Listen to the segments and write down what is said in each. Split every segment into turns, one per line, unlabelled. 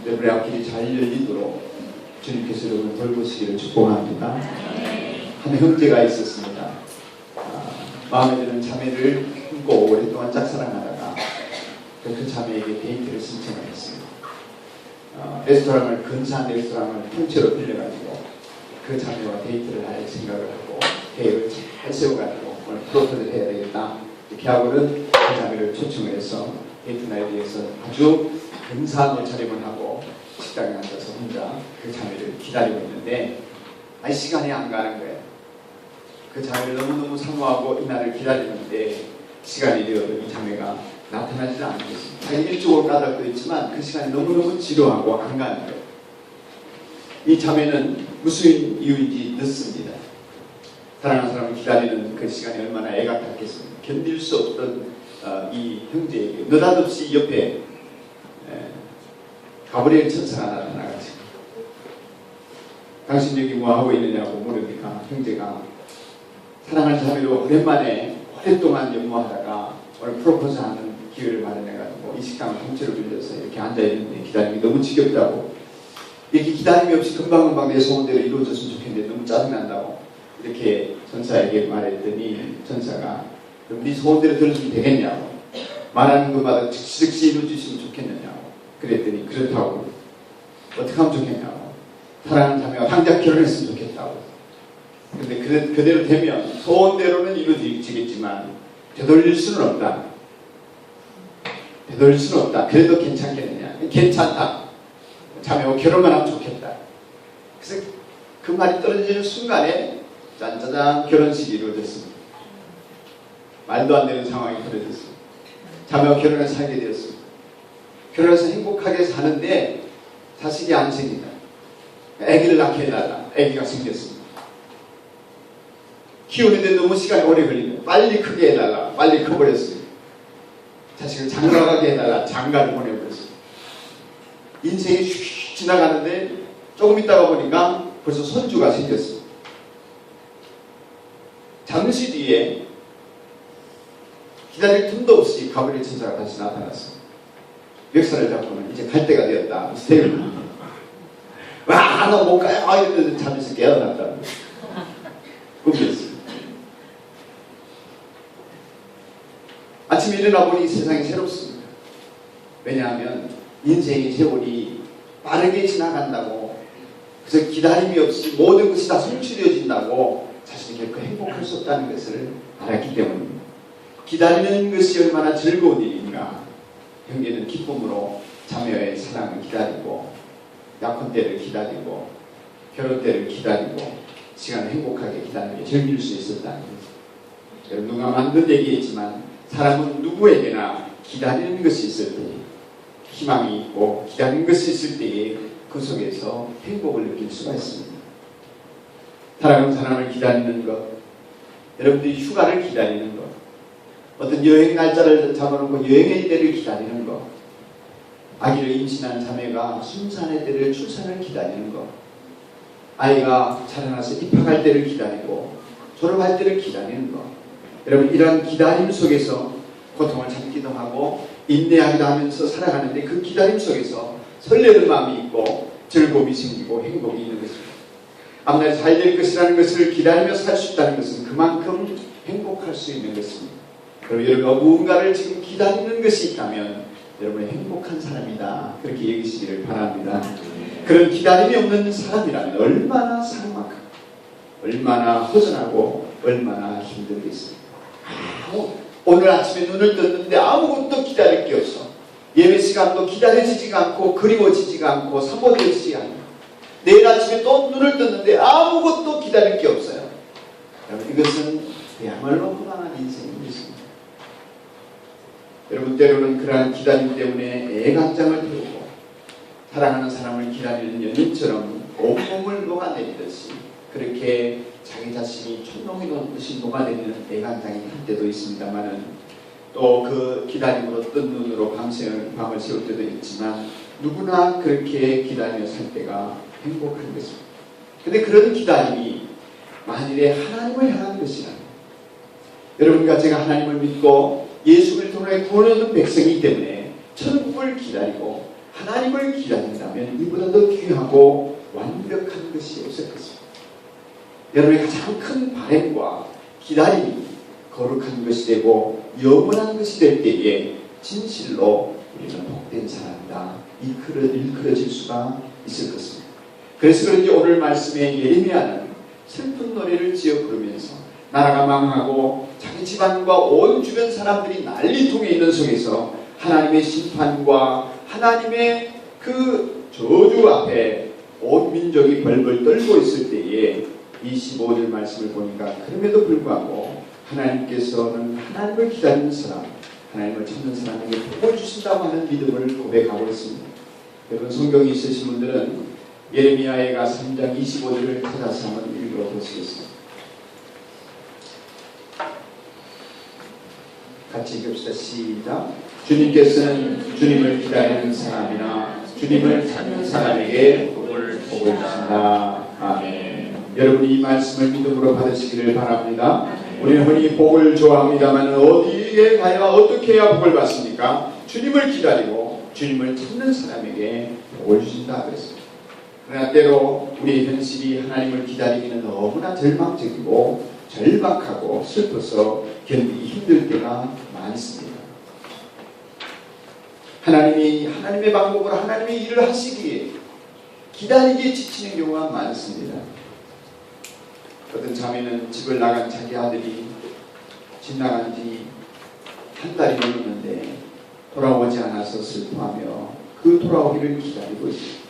여러분의 앞길이 잘 열리도록 주님께서 여러분을 돌보시기를 축복합니다. 한 형제가 있었습니다. 마음에 드는 자매를 품고 오랫동안 짝사랑하다가 그 자매에게 데이트를 신청을 했습니다. 레스토랑을, 근사한 레스토랑을 통째로 빌려가지고 그 자매와 데이트를 할 생각을 하고 계획을 잘 세워가지고 오늘 프로포즈를 해야 되겠다 이렇게 하고는 그 자매를 초청을 해서 데이트 나이에 대해서 아주 근사한 옷차림을 하고 식당에 앉아서 혼자 그 자매를 기다리고 있는데 시간이 안 가는 거예요. 그 자매를 너무너무 사모하고 이날을 기다리는데 시간이 되어도 이 자매가 나타나지 않겠습니다. 자기 일찍 올 까닭도 있지만 그 시간이 너무너무 지루하고 안 가는 거예요. 이 자매는 무슨 이유인지 늦습니다. 사랑하는 사람을 기다리는 그 시간이 얼마나 애가 탔겠습니까? 견딜 수 없던 이 형제에게 느닷없이 옆에 가브리엘 천사가 나타나가지고 당신 여기 뭐 하고 있느냐고 물으니까 형제가 사랑하는 자매로 오랜만에 오랫동안 연모하다가 오늘 프로포즈 하는 기회를 마련해가지고 이 식당을 통째로 빌려서 이렇게 앉아있는데 기다림이 너무 지겹다고, 이렇게 기다림이 없이 금방금방 내 소원대로 이루어졌으면 좋겠는데 너무 짜증난다고 이렇게 전사에게 말했더니 전사가 그럼 네 소원대로 들어주면 되겠냐고, 말하는 것마다 즉시 이루어주시면 좋겠느냐고 그랬더니 그렇다고, 어떻게 하면 좋겠냐고, 사랑하는 자매가 당장 결혼했으면 좋겠다고. 근데 그대로 되면 소원대로는 이루어지겠지만 되돌릴 수는 없다. 되돌릴 수는 없다. 그래도 괜찮겠느냐? 괜찮다. 자매와 결혼만 하면 좋겠다. 그래서 그 말이 떨어지는 순간에 짠짜잔 결혼식이 이루어졌습니다. 말도 안 되는 상황이 벌어졌습니다. 자매와 결혼해서 살게 되었습니다. 결혼해서 행복하게 사는데 자식이 안 생긴다. 아기를 낳게 해달라. 아기가 생겼습니다. 키우는데 너무 시간이 오래 걸리네. 빨리 크게 해달라. 빨리 커버렸습니다. 자식을 장가가게 해달라. 장가를 보내버렸습니다. 인생이 휙 지나가는데 조금 있다가 보니까 벌써 손주가 생겼습니다. 잠시 뒤에 기다릴 틈도 없이 가브리엘 천사가 다시 나타났습니다. 멱살을 잡고는 이제 갈 때가 되었다. 스테이를 와, 너 못 가요. 이랬는데 잠에서 깨어났다는 꿈이었습니다. 아침에 일어나 보니 세상이 새롭습니다. 왜냐하면 인생의 세월이 빠르게 지나간다고, 그래서 기다림이 없이 모든 것이 다 성취되어진다고 자신이 결코 행복할 수 없다는 것을 알았기 때문입니다. 기다리는 것이 얼마나 즐거운 일인가. 형제는 기쁨으로 자매와의 사랑을 기다리고 약혼 때를 기다리고 결혼 때를 기다리고 시간을 행복하게 기다리며 즐길 수 있었다는 거죠. 여러분, 누가 만든 얘기했지만 사람은 누구에게나 기다리는 것이 있을 때, 희망이 있고 기다리는 것이 있을 때에 그 속에서 행복을 느낄 수가 있습니다. 사랑하는 사람을 기다리는 것, 여러분들이 휴가를 기다리는 것, 어떤 여행 날짜를 잡아놓고 여행의 때를 기다리는 것, 아기를 임신한 자매가 순산의 때를, 출산을 기다리는 것, 아이가 자라나서 입학할 때를 기다리고 졸업할 때를 기다리는 것, 여러분, 이러한 기다림 속에서 고통을 참기도 하고 인내하기도 하면서 살아가는데 그 기다림 속에서 설레는 마음이 있고 즐거움이 생기고 행복이 있는 것입니다. 앞날에 잘 될 것이라는 것을 기다리며 살 수 있다는 것은 그만큼 행복할 수 있는 것입니다. 그리고 여러분가 무언가를 지금 기다리는 것이 있다면 여러분은 행복한 사람이다, 그렇게 여기시기를 바랍니다. 그런 기다림이 없는 사람이라면 얼마나 삭막하고 얼마나 허전하고 얼마나 힘들겠습니까? 오늘 아침에 눈을 떴는데 아무것도 기다릴 게 없어. 예배 시간도 기다려지지가 않고 그리워지지가 않고 사모되지가 않고, 내일 아침에 또 눈을 떴는데 아무것도 기다릴 게 없어요. 여러분, 이것은 그야말로 허망한 인생인 것입니다. 여러분, 때로는 그러한 기다림 때문에 애간장을 태우고 사랑하는 사람을 기다리는 연인처럼 온몸을 녹아내리듯이 그렇게 자기 자신이 촛농이 녹듯이 녹아내리는 애간장이 할 때도 있습니다만은, 또 그 기다림으로 뜬 눈으로 밤을 세울 때도 있지만 누구나 그렇게 기다리며 살 때가 행복한 것입니다. 그런데 그런 기다림이 만일에 하나님을 향한 것이라면, 여러분과 제가 하나님을 믿고 예수 그리스도의 구원을 얻은 백성이기 때문에 천국을 기다리고 하나님을 기다린다면 이보다 더 귀하고 완벽한 것이 없을 것입니다. 여러분의 가장 큰 바램과 기다림이 거룩한 것이 되고 영원한 것이 될 때에 진실로 우리는 복된 사람이다 일컬어질 수가 있을 것입니다. 그래서 그런지 오늘 말씀에 예레미야는 슬픈 노래를 지어 부르면서 나라가 망하고 자기 집안과 온 주변 사람들이 난리통에 있는 속에서 하나님의 심판과 하나님의 그 저주 앞에 온 민족이 벌벌 떨고 있을 때에 25절 말씀을 보니까 그럼에도 불구하고 하나님께서는 하나님을 기다리는 사람, 하나님을 찾는 사람에게 복을 주신다고 하는 믿음을 고백하고 있습니다. 여러분 성경이 있으신 분들은 예레미야가 3장 25절을 찾아서 한번 읽어보시겠습니다. 같이 읽읍시다. 시작. 주님께서는 주님을 기다리는 사람이나 주님을 찾는 사람에게 복을 주신다. 아멘. 여러분이 이 말씀을 믿음으로 받으시기를 바랍니다. 우리는 흔히 복을 좋아합니다만 어디에 가야 어떻게 해야 복을 받습니까? 주님을 기다리고 주님을 찾는 사람에게 복을 주신다 그랬습니다. 그러나 때로 우리의 현실이 하나님을 기다리기는 너무나 절망적이고 절박하고 슬퍼서 견디기 힘들 때가 많습니다. 하나님이 하나님의 방법으로 하나님의 일을 하시기에 기다리기에 지치는 경우가 많습니다. 어떤 자매는 집을 나간 자기 아들이 집 나간 지 한 달이 넘었는데 돌아오지 않아서 슬퍼하며 그 돌아오기를 기다리고 있습니다.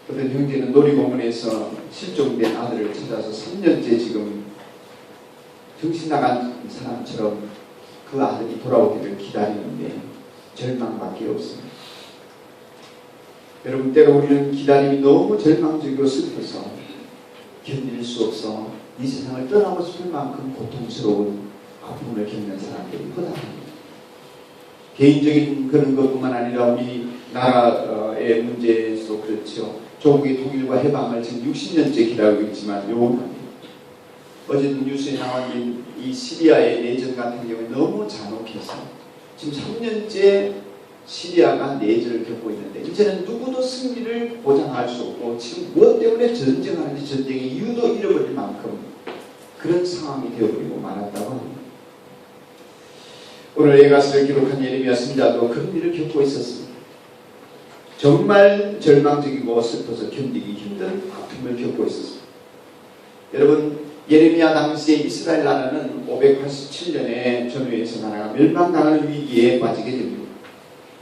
어떤 형제는 놀이공원에서 실종된 아들을 찾아서 3년째 지금 정신 나간 사람처럼 그 아들이 돌아오기를 기다리는데 절망밖에 없습니다. 여러분 때로 우리는 기다림이 너무 절망적이고 슬퍼서 견딜 수 없어 이 세상을 떠나고 싶을 만큼 고통스러운 아픔을 겪는 사람들이 허다합니다. 개인적인 그런 것뿐만 아니라 우리 나라의 문제에서 그렇죠. 조국의 통일과 해방을 지금 60년째 기다리고 있지만 요원합니다. 어제도 뉴스에 나온 이 시리아의 내전 같은 경우에 너무 잔혹해서 지금 3년째 시리아가 내전을 겪고 있는데 이제는 누구도 승리를 보장할 수 없고 지금 무엇 때문에 전쟁하는지 전쟁의 이유도 잃어버릴 만큼 그런 상황이 되어버리고 말았다고 합니다. 오늘 예가서를 기록한 예레미야 선지자도 그런 일을 겪고 있었습니다. 정말 절망적이고 슬퍼서 견디기 힘든 아픔을 겪고 있었습니다. 여러분 예레미야 당시에 이스라엘 나라는 587년에 전후에서 나라가 멸망당하는 위기에 빠지게 됩니다.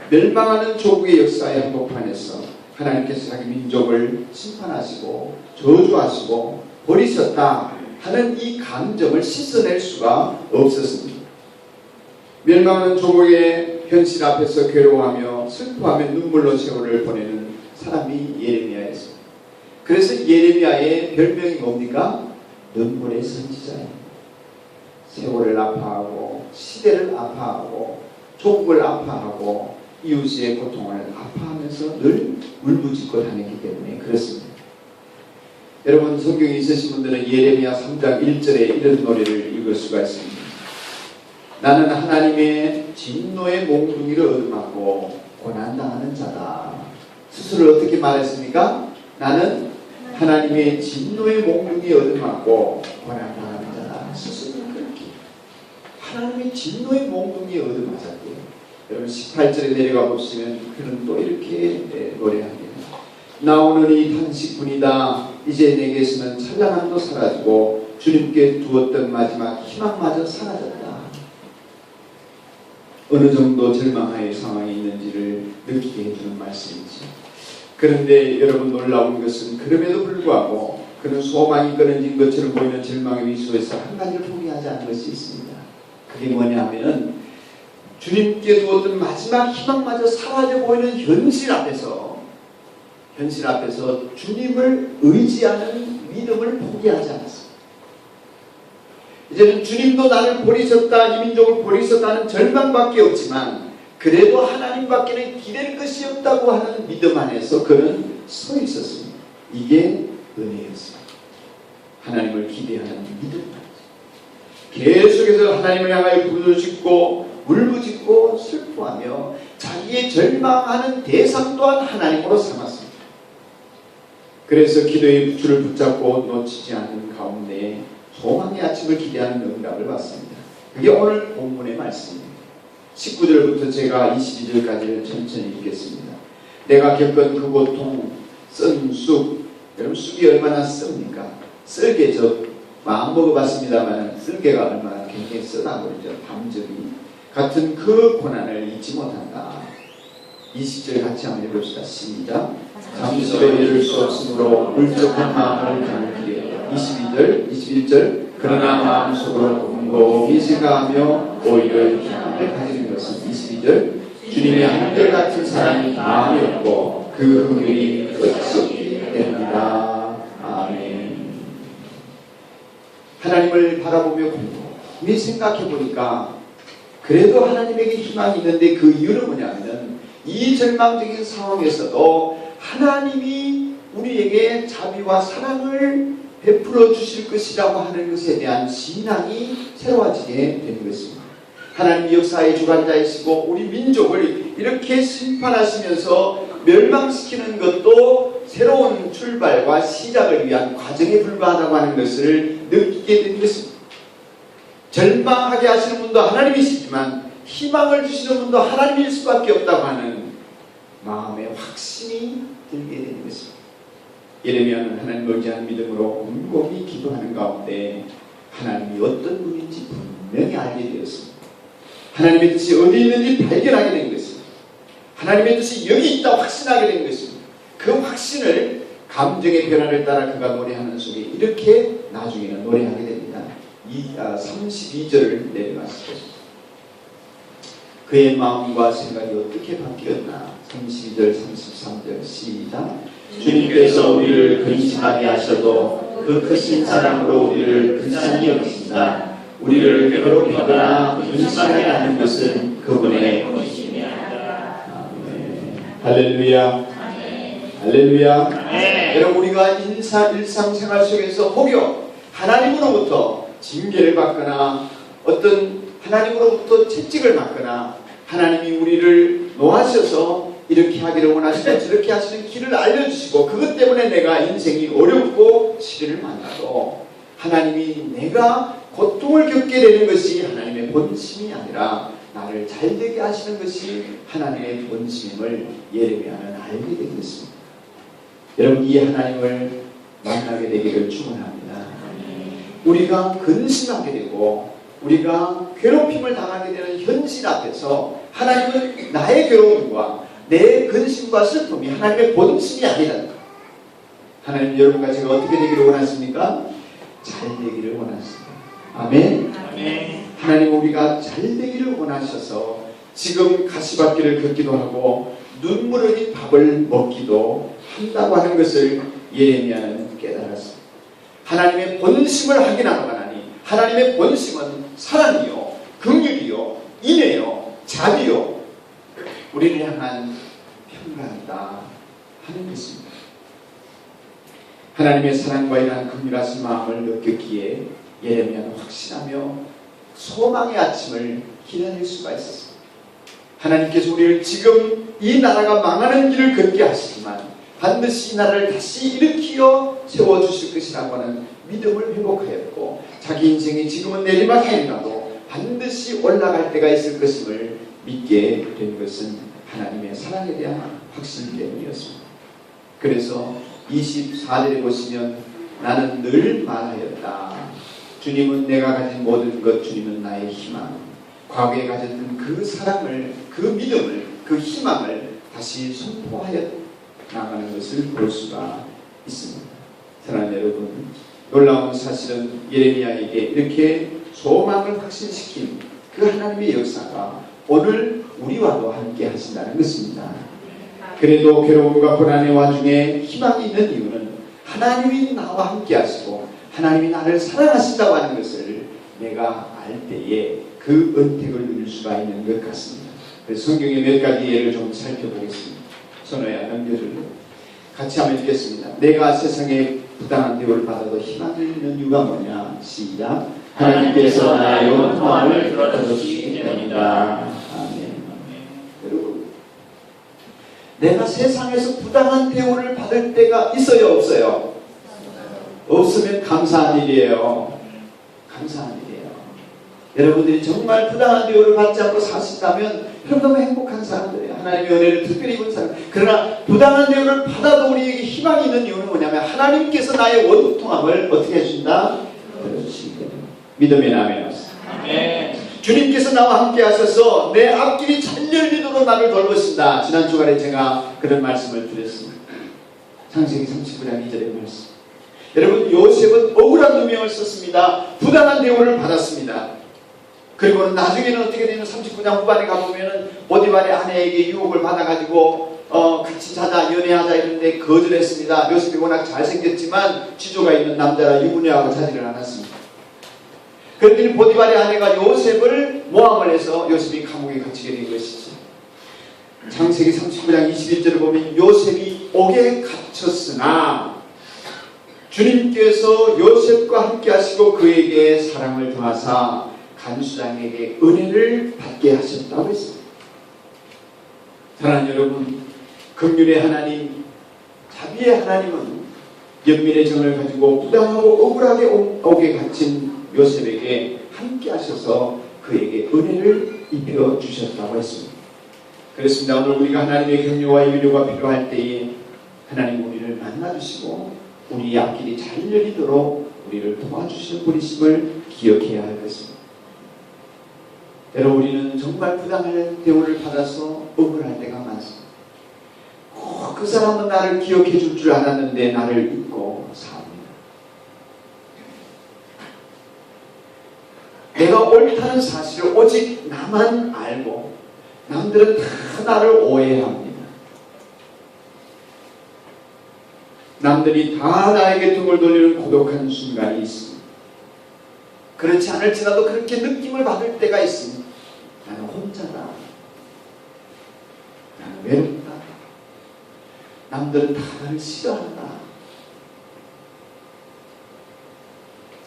멸망하는 조국의 역사의 한복판에서 하나님께서 자기 민족을 심판하시고 저주하시고 버리셨다 하는 이 감정을 씻어낼 수가 없었습니다. 멸망하는 조국의 현실 앞에서 괴로워하며 슬퍼하며 눈물로 세월을 보내는 사람이 예레미야였습니다. 그래서 예레미야의 별명이 뭡니까? 눈물의 선지자입니다. 세월을 아파하고 시대를 아파하고 조국을 아파하고 이웃의 고통을 아파하면서 늘 울부짖고 다니기 때문에 그렇습니다. 여러분 성경이 있으신 분들은 예레미야 3장 1절에 이런 노래를 읽을 수가 있습니다. 나는 하나님의 진노의 몽둥이를 얻어맞고 고난당하는 자다. 스스로 어떻게 말했습니까? 나는 하나님의 진노의 몽둥이 얻어맞고 고난당하는 자다. 스스로 그렇게 하나님의 진노의 몽둥이 얻어맞았대요. 여러분 18절에 내려가 보시면 그는 또 이렇게 노래합니다. 나오느니 탄식뿐이다. 이제 내게서는 찬란함도 사라지고 주님께 두었던 마지막 희망마저 사라졌다. 어느 정도 절망의 상황이 있는지를 느끼게 해주는 말씀이죠. 그런데 여러분 놀라운 것은 그럼에도 불구하고 그는 소망이 끊어진 것처럼 보이는 절망의 위수에서 한 가지를 포기하지 않은 것이 있습니다. 그게 뭐냐면 주님께 두었던 마지막 희망마저 사라져 보이는 현실 앞에서 주님을 의지하는 믿음을 포기하지 않았습니다. 이제는 주님도 나를 버리셨다, 이 민족을 버리셨다는 절망밖에 없지만 그래도 하나님밖에는 기댈 것이 없다고 하는 믿음 안에서 그는 서 있었습니다. 이게 은혜였습니다. 하나님을 기대하는 믿음. 계속해서 하나님을 향하여 부르짖고 울부짖고 슬퍼하며 자기의 절망하는 대상 또한 하나님으로 삼았습니다. 그래서 기도의 줄을 붙잡고 놓치지 않는 가운데 소망의 아침을 기대하는 응답을 받습니다. 그게 오늘 본문의 말씀입니다. 19절부터 제가 22절까지를 천천히 읽겠습니다. 내가 겪은 그 고통, 쓴 쑥, 여러분 쑥이 얼마나 씁니까? 쓸개 저 마음 먹어봤습니다만 쓸개가 얼마나 굉장히 쓰다 보이죠. 담즙이 같은 그 고난을 잊지 못한다. 20절 같이 한번 읽읍시다. 시작. 잠시도 이룰 수 없으므로 울적한 마음을 가누기에 21절 그러나 마음속으로 곰곰이 생각하며 오히려 희망을 가지는 것은 22절 주님의 한결같은 사랑이 마음이 없고 그 흥mir이 끝이 없게 됩니다. 아멘. 하나님을 바라보며 곰곰이 생각해 보니까 그래도 하나님에게 희망이 있는데 그 이유는 뭐냐면 이 절망적인 상황에서도 하나님이 우리에게 자비와 사랑을 베풀어 주실 것이라고 하는 것에 대한 신앙이 새로워지게 되는 것입니다. 하나님이 역사의 주관자이시고 우리 민족을 이렇게 심판하시면서 멸망시키는 것도 새로운 출발과 시작을 위한 과정에 불과하다고 하는 것을 느끼게 되는 것입니다. 절망하게 하시는 분도 하나님이시지만 희망을 주시는 분도 하나님일 수밖에 없다고 하는 마음의 확신이 들게 되는 것입니다. 예레미야는 하나님을 의지하는 믿음으로 곰곰이 기도하는 가운데 하나님이 어떤 분인지 분명히 알게 되었습니다. 하나님의 뜻이 어디 있는지 발견하게 된 것입니다. 하나님의 뜻이 여기 있다 확신하게 된 것입니다. 그 확신을 감정의 변화를 따라 그가 노래하는 속에 이렇게 나중에는 노래하게 됩니다. 32절을 내려가시죠. 그의 마음과 생각이 어떻게 바뀌었나. 32절 33절 시작. 주님께서 우리를 근심하게 하셔도 그 크신 사랑으로 우리를 근사히 여기신다. 우리를 괴롭히거나 근심하게 하는 것은 그분의 본심이 아니라. 할렐루야. 할렐루야. 여러분 우리가 일상생활 속에서 혹여 하나님으로부터 징계를 받거나 어떤 하나님으로부터 채찍을 받거나 하나님이 우리를 놓아셔서 이렇게 하기를 원하시고 저렇게 하시는 길을 알려주시고 그것 때문에 내가 인생이 어렵고 시련을 만나도 하나님이 내가 고통을 겪게 되는 것이 하나님의 본심이 아니라 나를 잘되게 하시는 것이 하나님의 본심임을 예레미야는 알게 된 것입니다. 여러분 이 하나님을 만나게 되기를 축원합니다. 우리가 근심하게 되고 우리가 괴롭힘을 당하게 되는 현실 앞에서 하나님은 나의 괴로움과 내 근심과 슬픔이 하나님의 본심이 아니라는 것. 하나님 여러분과 제가 어떻게 되기를 원하십니까? 잘 되기를 원하십니다. 아멘. 아멘. 하나님 우리가 잘 되기를 원하셔서 지금 가시밭길을 걷기도 하고 눈물 흘린 밥을 먹기도 한다고 하는 것을 예레미야는 깨달았습니다. 하나님의 본심을 확인하러 가나니 하나님의 본심은 사랑이요 긍휼이요 인애요 자비요 우리를 향한 평강이다 하는 것입니다. 하나님의 사랑과 이러한 긍휼하신 마음을 느꼈기에 예레미야는 확신하며 소망의 아침을 기다릴 수가 있었습니다. 하나님께서 우리를 지금 이 나라가 망하는 길을 걷게 하시지만 반드시 이 나라를 다시 일으키어 세워주실 것이라고 하는 믿음을 회복하였고 자기 인생이 지금은 내리막길이라도 반드시 올라갈 때가 있을 것임을 믿게 된 것은 하나님의 사랑에 대한 확신 때문이었습니다. 그래서 24절에 보시면 나는 늘 말하였다. 주님은 내가 가진 모든 것, 주님은 나의 희망. 과거에 가졌던 그 사랑을, 그 믿음을, 그 희망을 다시 선포하여 나가는 것을 볼 수가 있습니다. 사랑하는 여러분, 놀라운 사실은 예레미야에게 이렇게 소망을 확신시킨 그 하나님의 역사가 오늘 우리와도 함께 하신다는 것입니다. 그래도 괴로움과 고난의 와중에 희망이 있는 이유는 하나님이 나와 함께 하시고 하나님이 나를 사랑하신다고 하는 것을 내가 알 때에 그 은택을 누릴 수가 있는 것 같습니다. 그래서 성경의 몇 가지 예를 좀 살펴보겠습니다. 선호야 넘겨줄래? 같이 한번 읽겠습니다. 내가 세상에 부당한 대우를 받아도 희망을 잃는 이유가 뭐냐? 시작.
하나님께서 나의 원통함을 들어주시기 때문이다.
아멘. 여러분, 내가 세상에서 부당한 대우를 받을 때가 있어요, 없어요? 없으면 감사한 일이에요. 감사한 일이에요. 여러분들이 정말 부당한 대우를 받지 않고 사신다면 여러분 너무 행복한 사람들이에요. 하나님의 은혜를 특별히 입은 사람. 그러나 부당한 대우를 받아도 우리에게 희망이 있는 이유는 뭐냐면 하나님께서 나의 원통함을 어떻게 해준다? 들어주시기 때문에. 믿음의 아멘. 주님께서 나와 함께 하셔서 내 앞길이 잘 열리도록 나를 돌보신다. 지난 주간에 제가 그런 말씀을 드렸습니다. 창세기 39장 2절의 말씀. 여러분, 요셉은 억울한 누명을 썼습니다. 부당한 대우를 받았습니다. 그리고 나중에는 어떻게 되면 39장 후반에 가보면은 보디발의 아내에게 유혹을 받아가지고 같이 자자, 연애하자 이런데 거절했습니다. 요셉이 워낙 잘생겼지만 지조가 있는 남자라 유부녀하고 자지를 않았습니다. 그랬더니 보디발의 아내가 요셉을 모함을 해서 요셉이 감옥에 갇히게 된 것이죠. 창세기 39장 21절을 보면 요셉이 옥에 갇혔으나 주님께서 요셉과 함께 하시고 그에게 사랑을 더하사 간수장에게 은혜를 받게 하셨다고 했습니다. 사랑하는 여러분, 긍휼의 하나님, 자비의 하나님은 연민의 정을 가지고 부당하고 억울하게 옥에 갇힌 요셉에게 함께 하셔서 그에게 은혜를 입혀 주셨다고 했습니다. 그렇습니다. 오늘 우리가 하나님의 격려와 위로가 필요할 때에 하나님 우리를 만나주시고 우리 앞길이 잘 열리도록 우리를 도와주시는 분이심을 기억해야 할 것입니다. 여러분, 우리는 정말 부당한 대우를 받아서 억울할 때가 많습니다. 그 사람은 나를 기억해 줄 줄 알았는데 나를 잊고 삽니다. 내가 옳다는 사실을 오직 나만 알고 남들은 다 나를 오해합니다. 남들이 다 나에게 등을 돌리는 고독한 순간이 있습니다. 그렇지 않을지라도 그렇게 느낌을 받을 때가 있습니다. 나는 혼자다. 나는 외롭다. 남들은 다 나를 싫어한다.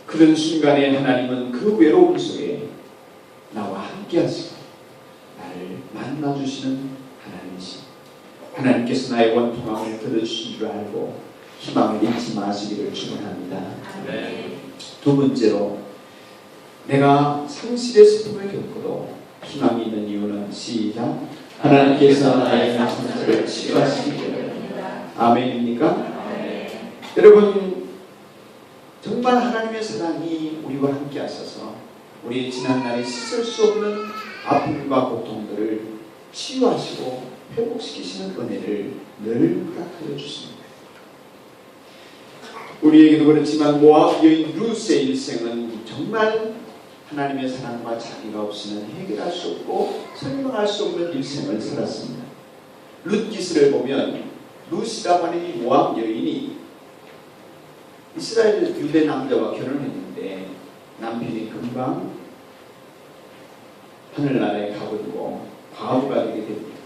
그런 순간에 하나님은 그 외로움 속에 나와 함께 하시고 나를 만나주시는 하나님이십니다. 하나님께서 나의 원통함을 들어주신 줄 알고 희망을 잃지 마시기를 축원합니다. 두 번째로, 내가 상실의 슬픔을 겪어도 희망이 있는 이유는 시작,
하나님께서 나의 상처를 치유하시기 때문입니다.
아멘입니까? 여러분, 정말 하나님의 사랑이 우리와 함께 하셔서 우리의 지난날에 씻을 수 없는 아픔과 고통들을 치유하시고 회복시키시는 은혜를 늘 허락하여 주십니다. 우리에게도 그렇지만 모압 여인 루스의 일생은 정말 하나님의 사랑과 자비가 없이는 해결할 수 없고 설명할 수 없는 일생을 살았습니다. 룻기스를 보면 룻이라고 하는 이 모압 여인이 이스라엘 유대 남자와 결혼했는데 남편이 금방 하늘나라에 가버리고 과부가 되게 됩니다.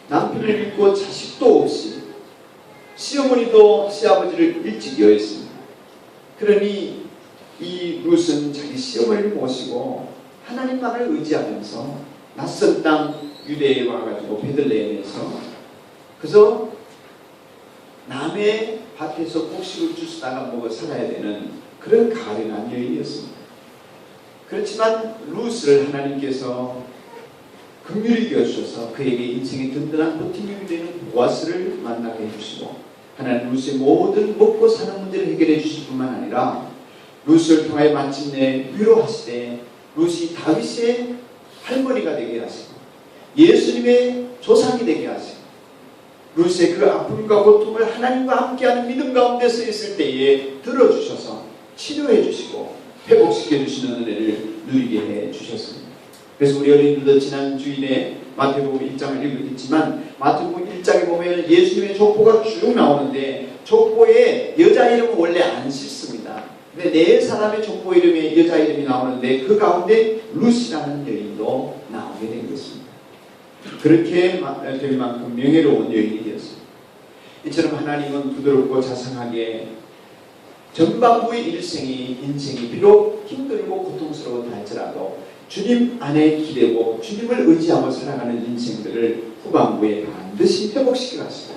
남편을 잃고 자식도 없이 시어머니도 시아버지를 일찍 여했습니다. 그러니 이 룻은 자기 시어머니를 모시고 하나님만을 의지하면서 낯선 땅 유대에 와가지고 베들레헴에서 그래서 남의 밭에서 곡식을 주스다가 먹어 살아야 되는 그런 가련한 여인이었습니다. 그렇지만 룻을 하나님께서 긍휼히 여주셔서 그에게 인생의 든든한 버팀목이 되는 보아스를 만나게 해주시고 하나님 룻의 모든 먹고 사는 문제를 해결해 주실 뿐만 아니라 룻을 통하여 마침내 위로하시되 룻이 다윗의 할머니가 되게 하시고 예수님의 조상이 되게 하시고 룻의 그 아픔과 고통을 하나님과 함께하는 믿음 가운데 서 있을 때에 들어주셔서 치료해 주시고 회복시켜 주시는 은혜를 누리게 해 주셨습니다. 그래서 우리 어린이들도 지난 주일에 마태복음 1장을 읽었지만 마태복음 1장에 보면 예수님의 족보가 쭉 나오는데 족보에 여자 이름은 원래 안 싣습니다. 근데 네 사람의 족보 이름에 여자 이름이 나오는데 그 가운데 룻이라는 여인도 나오게 된 것입니다. 그렇게 될 만큼 명예로운 여인이 되었습니다. 이처럼 하나님은 부드럽고 자상하게 전반부의 인생이 비록 힘들고 고통스러웠다 할지라도 주님 안에 기대고 주님을 의지하고 살아가는 인생들을 후반부에 반드시 회복시켜 가시고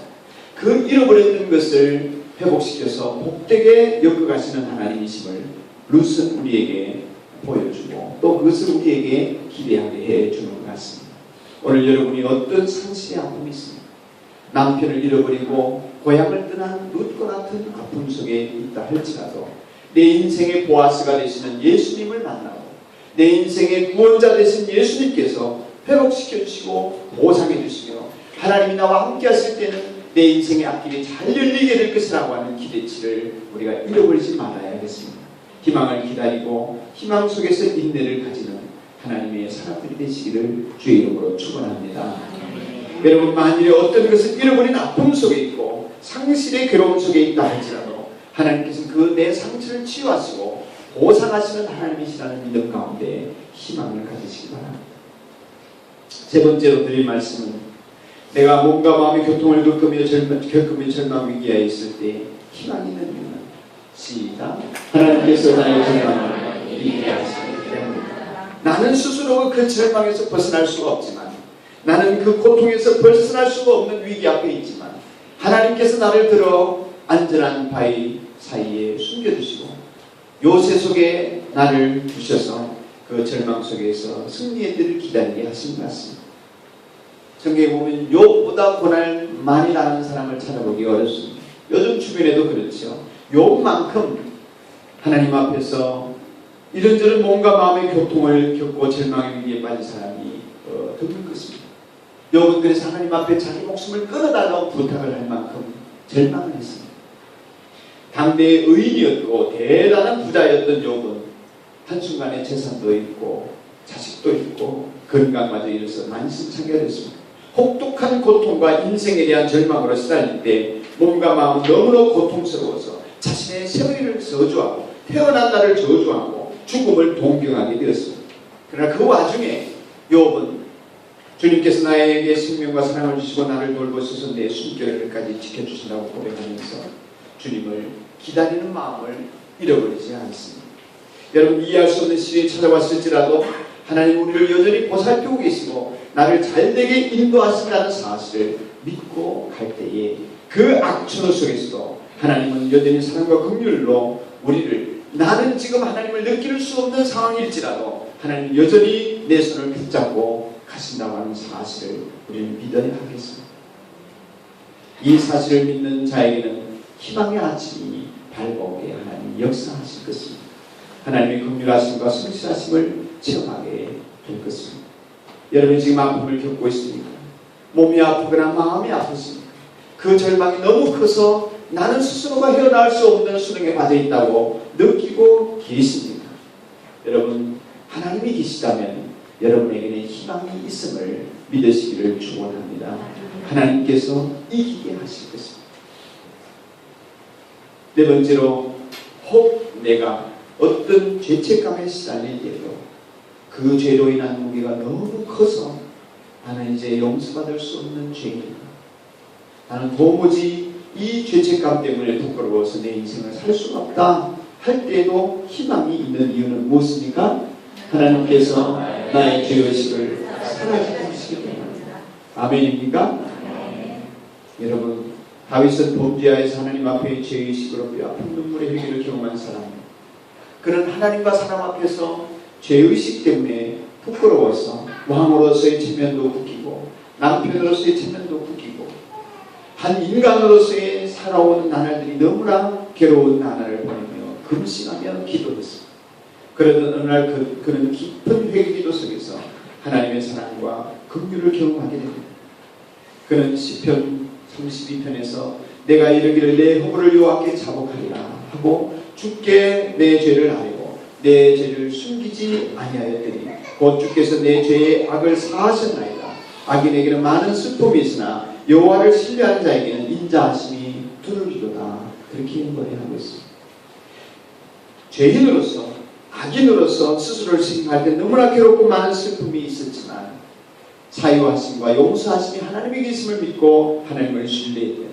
그 잃어버렸던 것을 회복시켜서 복되게 엮어가시는 하나님이심을 루스는 우리에게 보여주고 또 그것을 우리에게 기대하게 해주는 것 같습니다. 오늘 여러분이 어떤 상실의 아픔이 있습니까? 남편을 잃어버리고 고향을 떠난 룻과 같은 아픔 속에 있다 할지라도 내 인생의 보아스가 되시는 예수님을 만나고 내 인생의 구원자 되신 예수님께서 회복시켜 주시고 보상해 주시며 하나님이 나와 함께 하실 때는 내 인생의 앞길이 잘 열리게 될 것이라고 하는 기대치를 우리가 잃어버리지 말아야겠습니다. 희망을 기다리고 희망 속에서 인내를 가지는 하나님의 사람들이 되시기를 주의 이름으로 축원합니다. 여러분 만일에 어떤 것을 잃어버린 아픔 속에 있고 상실의 괴로움 속에 있다 할지라도 하나님께서는 그 내 상처를 치유하시고 보상하시는 하나님이시라는 믿음 가운데 희망을 가지시기 바랍니다. 세 번째로 드릴 말씀은 내가 몸과 마음의 고통을 겪으며 절망 위기에 있을 때 희망이 있는 이유는 시작
하나님께서 나의 절망을 이기게 하시기 때문입니다.
나는 스스로 그 절망에서 벗어날 수가 없지만 나는 그 고통에서 벗어날 수가 없는 위기 앞에 있지만 하나님께서 나를 들어 안전한 바위 사이에 숨겨두시고 요새 속에 나를 두셔서 그 절망 속에서 승리의 때를 기다리게 하신 것 같습니다. 성경에 보면 욥보다 고날 많이 당하는 사람을 찾아보기 어렵습니다. 요즘 주변에도 그렇죠. 욥만큼 하나님 앞에서 이런저런 몸과 마음의 고통을 겪고 절망의 위기에 빠진 사람이 드문 것입니다. 욥은 그래서 하나님 앞에 자기 목숨을 끊어달라고 부탁을 할 만큼 절망을 했습니다. 당대의 의인이었고 대단한 부자였던 욥은 한순간에 재산도 있고 자식도 있고 건강마저 잃어서 만신창이했습니다. 혹독한 고통과 인생에 대한 절망으로 시달릴 때 몸과 마음은 너무나 고통스러워서 자신의 생애를 저주하고 태어난 날을 저주하고 죽음을 동경하게 되었습니다. 그러나 그 와중에 욥은 주님께서 나에게 생명과 사랑을 주시고 나를 돌보셔서 내 숨결까지 지켜주신다고 고백하면서 주님을 기다리는 마음을 잃어버리지 않습니다. 여러분 이해할 수 없는 시련이 찾아왔을지라도 하나님 우리를 여전히 보살피고 계시고 나를 잘되게 인도하신다는 사실을 믿고 갈 때에 그 악천후 속에서도 하나님은 여전히 사랑과 긍휼로 우리를 나는 지금 하나님을 느낄 수 없는 상황일지라도 하나님 여전히 내 손을 붙잡고 가신다고 하는 사실을 우리는 믿어야 하겠습니다. 이 사실을 믿는 자에게는 희망의 아침이 밝아오게 하나님이 역사하실 것입니다. 하나님의 긍휼하심과 성실하심을 체험하게 될 것입니다. 여러분이 지금 아픔을 겪고 있습니까? 몸이 아프거나 마음이 아프십니까? 그 절망이 너무 커서 나는 스스로가 헤어나올 수 없는 수렁에 빠져 있다고 느끼고 계십니까? 여러분 하나님이 계시다면 여러분에게는 희망이 있음을 믿으시기를 축원합니다. 하나님께서 이기게 하실 것입니다. 네 번째로 혹 내가 어떤 죄책감에 시달릴 때도 그 죄로 인한 무게가 너무 커서 나는 이제 용서받을 수 없는 죄인이다. 나는 도무지 이 죄책감 때문에 부끄러워서 내 인생을 살 수가 없다 할 때에도 희망이 있는 이유는 무엇입니까?
하나님께서 나의 죄의식을
사라지게 하시기 때문입니다. 아멘입니까? 여러분 다윗은 범죄하여서 하나님 앞에 죄의식으로 뼈아픈 눈물의 회개를 경험한 사람입니다. 그는 하나님과 사람 앞에서 죄의식 때문에 부끄러워서 왕으로서의 체면도 굳히고 남편으로서의 체면도 굳히고 한 인간으로서의 살아온 나날들이 너무나 괴로운 나날을 보내며 금식하며 기도했습니다. 그러던 어느 날 그는 깊은 회개기도 속에서 하나님의 사랑과 긍휼을 경험하게 됩니다. 그는 시편 32편에서 내가 이르기를 내 허물을 여호와께 자복하리라 하고 주께 내 죄를 아뢰고 내 죄를 숨기지 아니하였더니 곧 주께서 내 죄의 악을 사하셨나이다. 악인에게는 많은 슬픔이 있으나 여호와를 신뢰하는 자에게는 인자하심이 두루리로다. 그렇게 노래하고 있습니다. 죄인으로서 악인으로서 스스로를 생각할 때 너무나 괴롭고 많은 슬픔이 있었지만 사유하심과 용서하심이 하나님의 계심을 믿고 하나님을 신뢰했더니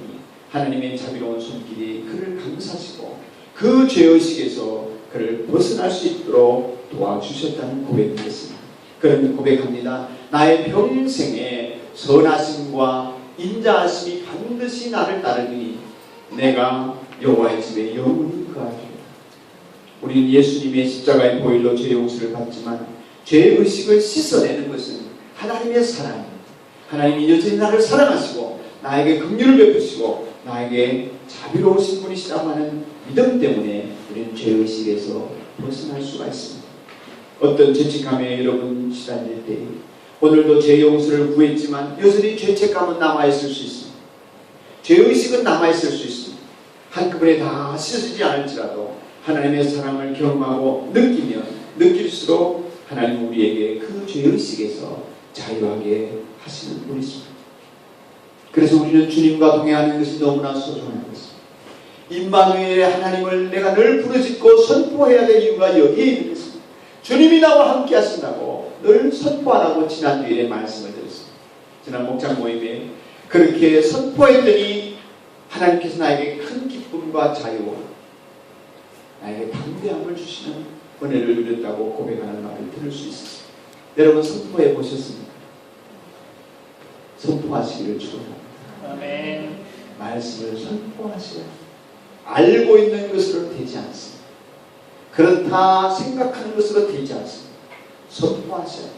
하나님의 자비로운 손길이 그를 감싸시고 그 죄의식에서 그를 벗어날 수 있도록 도와주셨다는 고백이었습니다. 그런 고백합니다. 나의 평생에 선하심과 인자하심이 반드시 나를 따르니 내가 여호와의 집에 영원히 거하리라. 우리는 예수님의 십자가의 보혈로 죄 용서를 받지만 죄의식을 씻어내는 것은 하나님의 사랑입니다. 하나님이 여전히 나를 사랑하시고 나에게 긍휼을 베푸시고 나에게 자비로우신 분이시라고 하는 믿음 때문에 우리는 죄의식에서 벗어날 수가 있습니다. 어떤 죄책감에 여러분 시달릴 때 오늘도 죄 용서를 구했지만 여전히 죄책감은 남아있을 수 있습니다. 죄의식은 남아있을 수 있습니다. 한꺼번에 다 씻어지지 않을지라도 하나님의 사랑을 경험하고 느끼면 느낄수록 하나님 우리에게 그 죄의식에서 자유하게 하시는 분이십니다. 그래서 우리는 주님과 동행하는 것이 너무나 소중한 것입니다. 임마누엘의 하나님을 내가 늘 부르짖고 선포해야 될 이유가 여기에 있는 것입니다. 주님이 나와 함께 하신다고 늘 선포하라고 지난주에 말씀을 드렸습니다. 지난 목장 모임에 그렇게 선포했더니 하나님께서 나에게 큰 기쁨과 자유와 나에게 담대함을 주시는 은혜를 누렸다고 고백하는 말을 들을 수 있습니다. 여러분 선포해 보셨습니까? 선포하시기를 축원합니다.
아멘.
말씀을 선포하셔야 알고 있는 것으로 되지 않습니다. 그렇다 생각하는 것으로 되지 않습니다. 선포하셔야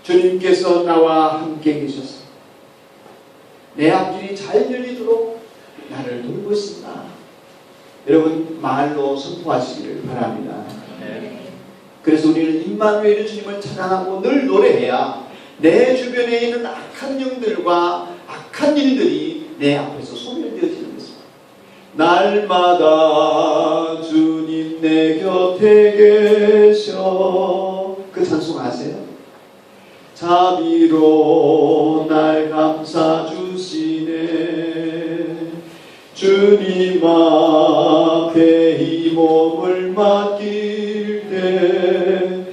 주님께서 나와 함께 계셨습니다. 내 앞길이 잘 열리도록 나를 돌보신다. 여러분 말로 선포하시기를 바랍니다. 그래서 우리는 임마누엘의 주님을 찬양하고 늘 노래해야 내 주변에 있는 악한 영들과 악한 일들이 내 앞에서 소멸되어지는 것입니다. 날마다 주님 내 곁에 계셔. 그 찬송 아세요? 자비로 날 감싸주시네. 주님 앞에 이 몸을 맡길 때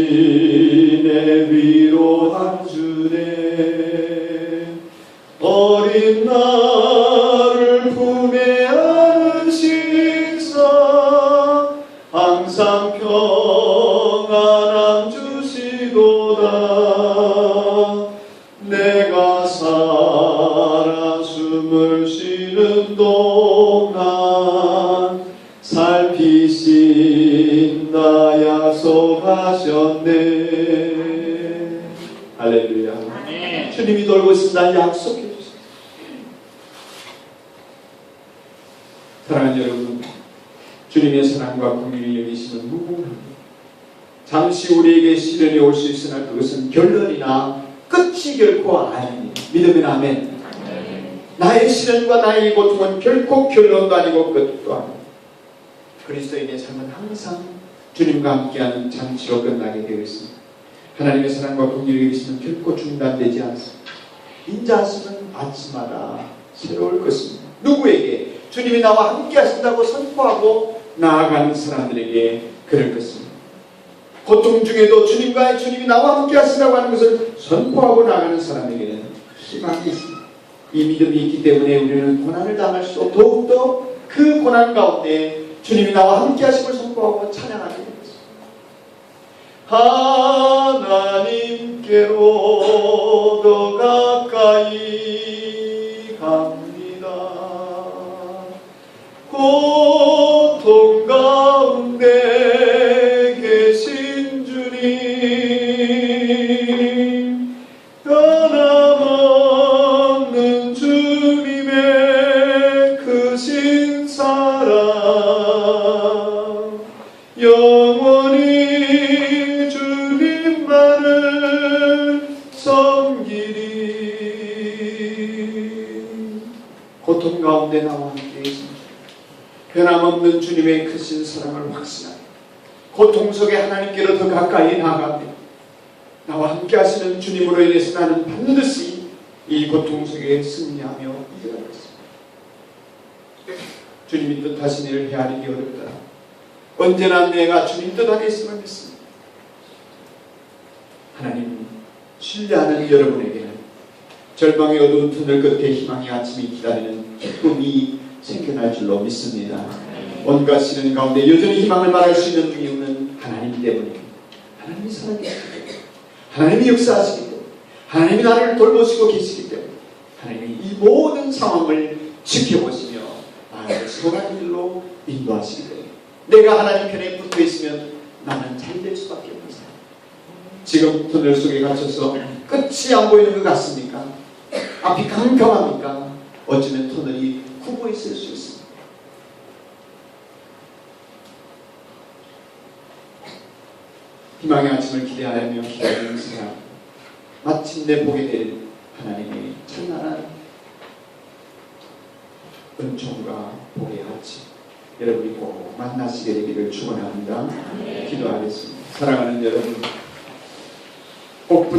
힘주시네. 위로한 주네. 어린 나를 품에 안으시사 항상 평안함 주시도다. 내가 살아 숨을 쉬는 동안 살피신다 약속하셨네. 할렐루야.
아멘.
주님이 돌보신다 약속해 주셨습니다. 사랑하는 여러분, 주님의 사랑과 긍휼을 여기시는 무궁합니다. 잠시 우리에게 시련이 올 수 있으나 그것은 결론이나 끝이 결코 아닙니다. 믿으면 아멘. 나의 시련과 나의 고통은 결코 결론도 아니고 끝도 아닙니다. 그리스도인의 삶은 항상 주님과 함께하는 잔치로 끝나게 되어 있습니다. 하나님의 사랑과 긍휼을 여기시면 결코 중단되지 않습니다. 인자하심은 아침마다 새로울 것입니다. 누구에게? 주님이 나와 함께 하신다고 선포하고 나아가는 사람들에게 그럴 것입니다. 고통 중에도 주님이 나와 함께 하신다고 하는 것을 선포하고 나가는 사람에게는 희망이 있습니다. 이 믿음이 있기 때문에 우리는 고난을 당할수록 더욱더 그 고난 가운데 주님이 나와 함께 하심을 선포하고 찬양하게 됩니다. 하나님께로 더 가까이 갑니다. 고통 가운데 계신 주님, 변함없는 주님의 크신 사랑, 영원히 주님만을 섬기리. 고통 가운데 나와 함께 계신 주님, 변함없는 주님의 크신 사랑을 확신하며 고통 속에 하나님께로 더 가까이 나아갑니다. 나와 함께 하시는 주님으로 인해서 나는 반드시 이 고통 속에 승리하며 이겨나가겠습니다. 주님이 뜻하신 일을 헤아리기 어렵다. 언제나 내가 주님 뜻 안에 있음을 믿습니다. 하나님 신뢰하는 여러분에게는 절망의 어두운 터널 끝에 희망의 아침이 기다리는 기쁨이 생겨날 줄로 믿습니다. 온갖 시련 가운데 여전히 희망을 말할 수 있는 이유는 하나님 때문입니다. 하나님이 살아계시기 때문에, 하나님이 역사하시기 때문에, 하나님이 나를 돌보시고 계시기 때문에, 하나님이 이 모든 상황을 지켜보시며 나를 선한 길로 인도하시기 때문에, 내가 하나님 편에 붙어 있으면 나는 잘 될 수밖에 없는 사람. 지금 터널 속에 갇혀서 끝이 안 보이는 것 같습니까? 앞이 깜깜합니까? 어쩌면 터널이 굽어 있을 수 있습니다. 희망의 아침을 기대하며 기다리는 사람, 마침내 보게 될 하나님의 찬란한 은총과 복의 아침, 여러분이 꼭 만나시게 되기를 축원합니다. 기도하겠습니다. 사랑하는 여러분, 꼭